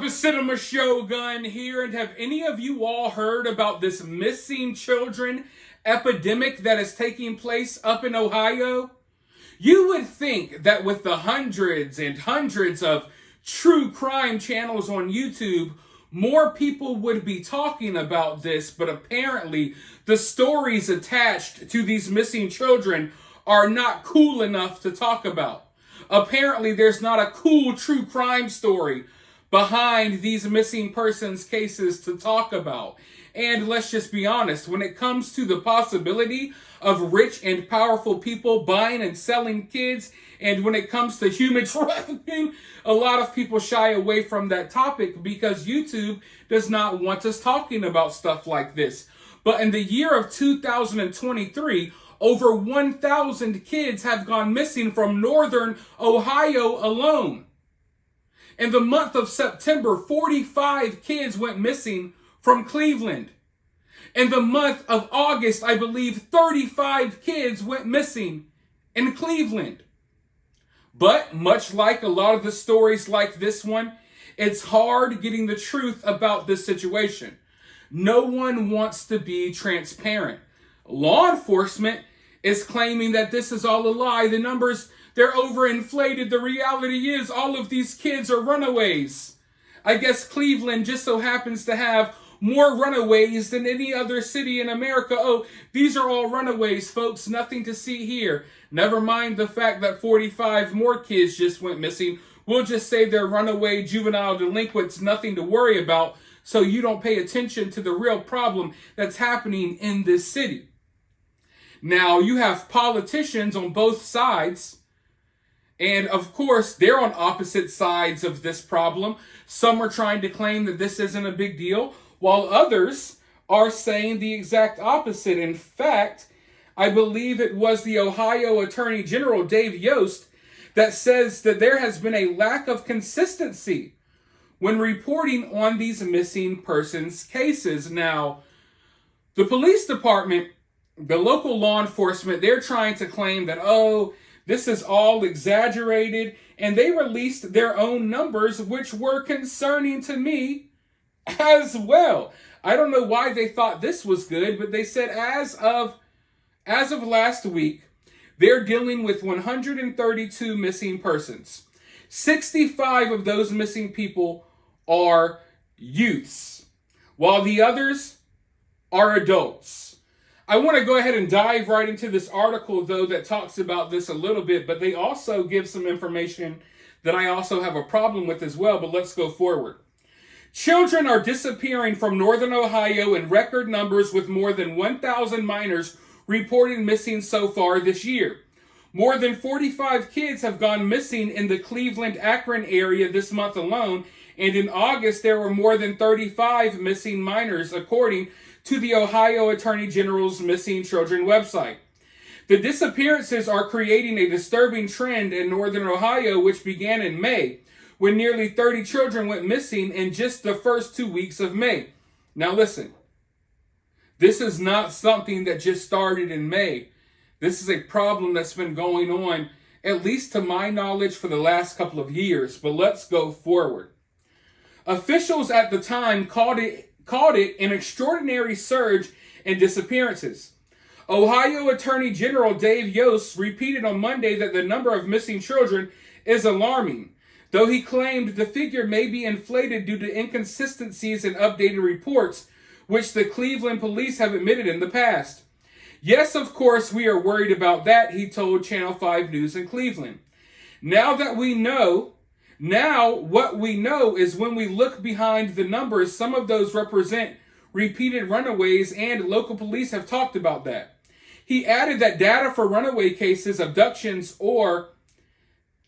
up? It's Cinema Shogun here, and have any of you all heard about this missing children epidemic that is taking place up in Ohio? You would think that with the hundreds and hundreds of true crime channels on YouTube, more people would be talking about this, but apparently the stories attached to these missing children are not cool enough to talk about. Apparently there's not a cool true crime story behind these missing persons cases to talk about. And let's just be honest, when it comes to the possibility of rich and powerful people buying and selling kids, and when it comes to human trafficking, a lot of people shy away from that topic because YouTube does not want us talking about stuff like this. But in the year of 2023, over 1,000 kids have gone missing from northern Ohio alone. In the month of September, 45 kids went missing from Cleveland. In the month of August, I believe 35 kids went missing in Cleveland. But much like a lot of the stories like this one, it's hard getting the truth about this situation. No one wants to be transparent. Law enforcement is claiming that this is all a lie. The numbers, they're overinflated. The reality is all of these kids are runaways. I guess Cleveland just so happens to have more runaways than any other city in America. Oh, these are all runaways, folks. Nothing to see here. Never mind the fact that 45 more kids just went missing. We'll just say they're runaway juvenile delinquents. Nothing to worry about. So you don't pay attention to the real problem that's happening in this city. Now, you have politicians on both sides, and of course, they're on opposite sides of this problem. Some are trying to claim that this isn't a big deal, while others are saying the exact opposite. In fact, I believe it was the Ohio Attorney General, Dave Yost, that says that there has been a lack of consistency when reporting on these missing persons cases. Now, the police department, the local law enforcement, they're trying to claim that, oh, this is all exaggerated, and they released their own numbers, which were concerning to me as well. I don't know why they thought this was good, but they said as of last week, they're dealing with 132 missing persons. 65 of those missing people are youths, while the others are adults. I want to go ahead and dive right into this article, though, that talks about this a little bit, but they also give some information that I also have a problem with as well, but let's go forward. Children are disappearing from northern Ohio in record numbers, with more than 1,000 minors reported missing so far this year. More than 45 kids have gone missing in the Cleveland-Akron area this month alone, and in August there were more than 35 missing minors, according to the Ohio Attorney General's Missing Children website. The disappearances are creating a disturbing trend in northern Ohio, which began in May, when nearly 30 children went missing in just the first 2 weeks of May. Now listen, this is not something that just started in May. This is a problem that's been going on, at least to my knowledge, for the last couple of years. But let's go forward. Officials at the time called it an extraordinary surge in disappearances. Ohio Attorney General Dave Yost repeated on Monday that the number of missing children is alarming, though he claimed the figure may be inflated due to inconsistencies in updated reports, which the Cleveland police have admitted in the past. Yes, of course, we are worried about that, he told Channel 5 News in Cleveland. What we know is when we look behind the numbers, some of those represent repeated runaways, and local police have talked about that. He added that data for runaway cases, abductions, or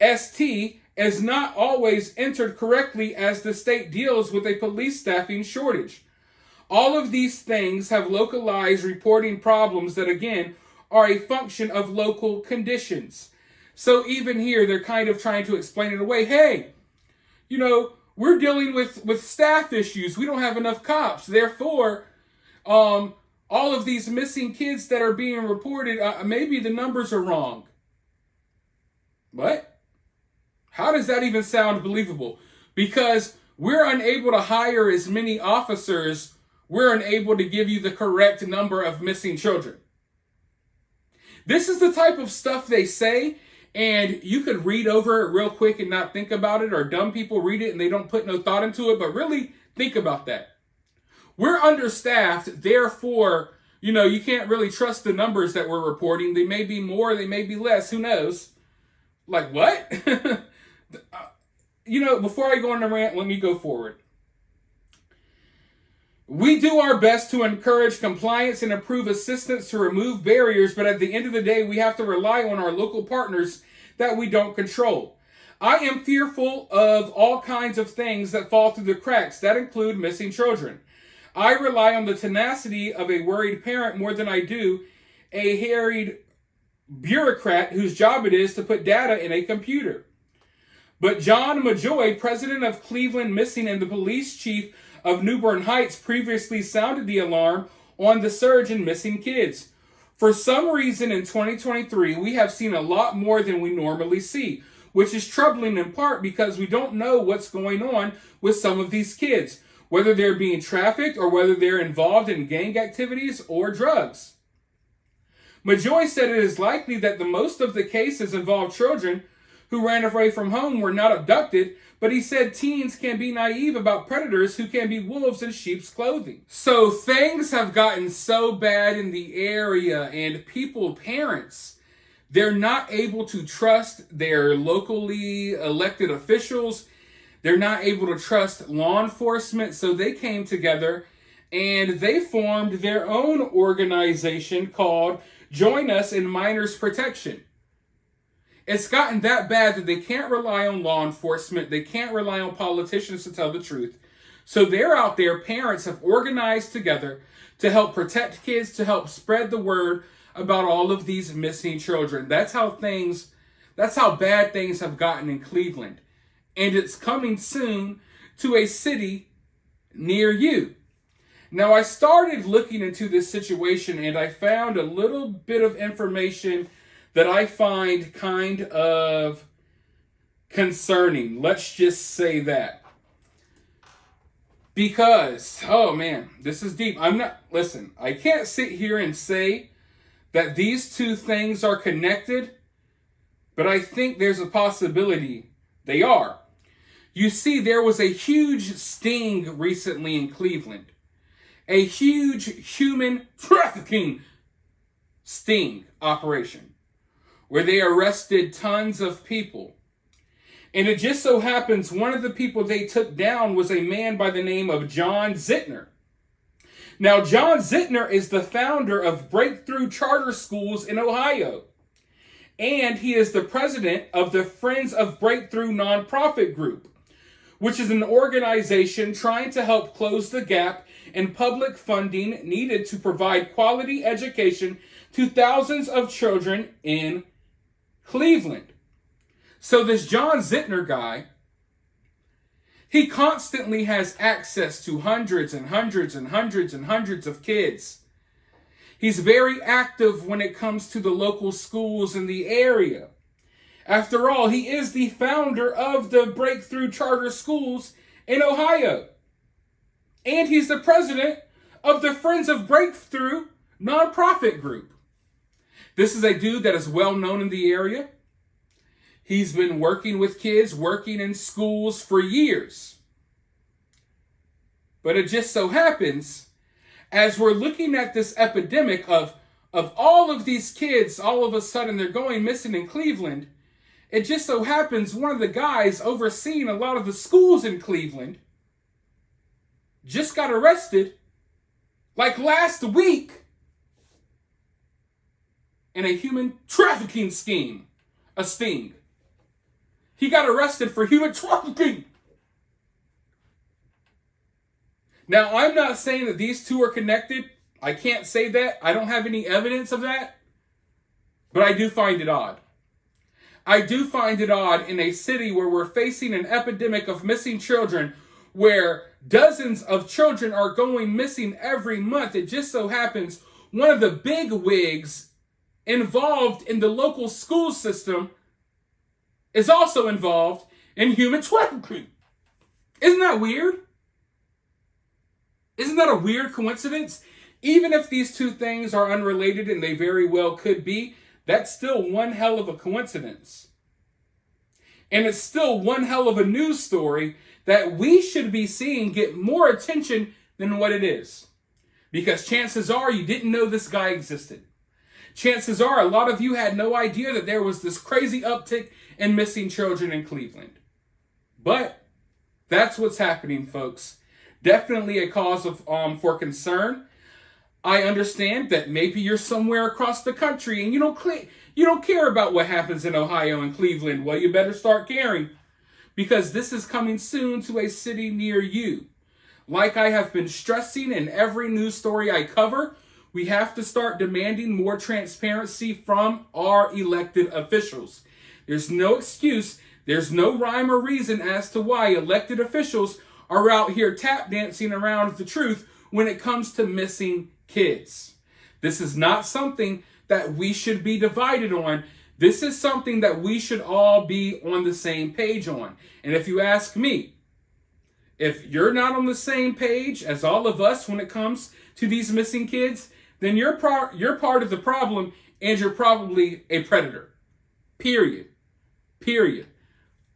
ST is not always entered correctly as the state deals with a police staffing shortage. All of these things have localized reporting problems that, again, are a function of local conditions. So even here, they're kind of trying to explain it away. Hey, we're dealing with staff issues. We don't have enough cops. Therefore, all of these missing kids that are being reported, maybe the numbers are wrong. What? How does that even sound believable? Because We're unable to hire as many officers. We're unable to give you the correct number of missing children. This is the type of stuff they say, and you could read over it real quick and not think about it, or dumb people read it and they don't put no thought into it, but really think about that. We're understaffed, therefore, you can't really trust the numbers that we're reporting. They may be more, they may be less, who knows? Like, what? Before I go on the rant, let me go forward. We do our best to encourage compliance and improve assistance to remove barriers, but at the end of the day, we have to rely on our local partners that we don't control. I am fearful of all kinds of things that fall through the cracks, that include missing children. I rely on the tenacity of a worried parent more than I do a harried bureaucrat whose job it is to put data in a computer. But John Majoy, president of Cleveland Missing and the police chief of New Bern Heights, previously sounded the alarm on the surge in missing kids. For some reason in 2023, we have seen a lot more than we normally see, which is troubling in part because we don't know what's going on with some of these kids, whether they're being trafficked or whether they're involved in gang activities or drugs. Majoy said it is likely that the most of the cases involve children who ran away from home were not abducted, but he said teens can be naive about predators who can be wolves in sheep's clothing. So things have gotten so bad in the area, and parents, they're not able to trust their locally elected officials. They're not able to trust law enforcement, so they came together and they formed their own organization called Join Us in Minors Protection. It's gotten that bad that they can't rely on law enforcement. They can't rely on politicians to tell the truth. So they're out there. Parents have organized together to help protect kids, to help spread the word about all of these missing children. That's how bad things have gotten in Cleveland. And it's coming soon to a city near you. Now, I started looking into this situation and I found a little bit of information that I find kind of concerning. Let's just say that. Because, oh man, this is deep. I can't sit here and say that these two things are connected, but I think there's a possibility they are. You see, there was a huge sting recently in Cleveland. A huge human trafficking sting operation where they arrested tons of people. And it just so happens one of the people they took down was a man by the name of John Zitner. Now, John Zitner is the founder of Breakthrough Charter Schools in Ohio. And he is the president of the Friends of Breakthrough nonprofit group, which is an organization trying to help close the gap in public funding needed to provide quality education to thousands of children in Cleveland. So this John Zitner guy, he constantly has access to hundreds and hundreds and hundreds and hundreds of kids. He's very active when it comes to the local schools in the area. After all, he is the founder of the Breakthrough Charter Schools in Ohio. And he's the president of the Friends of Breakthrough nonprofit group. This is a dude that is well known in the area. He's been working with kids, working in schools for years. But it just so happens, as we're looking at this epidemic of all of these kids, all of a sudden they're going missing in Cleveland, it just so happens one of the guys overseeing a lot of the schools in Cleveland just got arrested like last week in a human trafficking scheme, a sting. He got arrested for human trafficking. Now, I'm not saying that these two are connected. I can't say that. I don't have any evidence of that. But I do find it odd. I do find it odd in a city where we're facing an epidemic of missing children, where dozens of children are going missing every month. It just so happens one of the big wigs involved in the local school system is also involved in human trafficking. Isn't that weird? Isn't that a weird coincidence? Even if these two things are unrelated, and they very well could be, that's still one hell of a coincidence. And it's still one hell of a news story that we should be seeing get more attention than what it is. Because chances are you didn't know this guy existed. Chances are a lot of you had no idea that there was this crazy uptick in missing children in Cleveland. But that's what's happening, folks. Definitely a cause of for concern. I understand that maybe you're somewhere across the country and you don't care about what happens in Ohio and Cleveland. Well, you better start caring, because this is coming soon to a city near you. Like I have been stressing in every news story I cover, we have to start demanding more transparency from our elected officials. There's no excuse, there's no rhyme or reason as to why elected officials are out here tap dancing around the truth when it comes to missing kids. This is not something that we should be divided on. This is something that we should all be on the same page on. And if you ask me, if you're not on the same page as all of us when it comes to these missing kids, then you're part of the problem, and you're probably a predator. Period.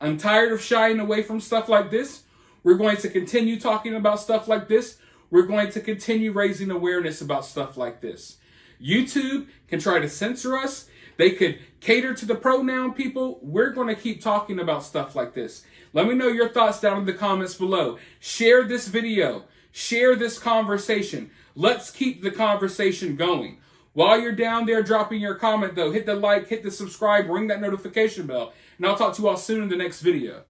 I'm tired of shying away from stuff like this. We're going to continue talking about stuff like this. We're going to continue raising awareness about stuff like this. YouTube can try to censor us. They could cater to the pronoun people. We're going to keep talking about stuff like this. Let me know your thoughts down in the comments below. Share this video. Share this conversation. Let's keep the conversation going. While you're down there dropping your comment, though, hit the like, hit the subscribe, ring that notification bell, and I'll talk to you all soon in the next video.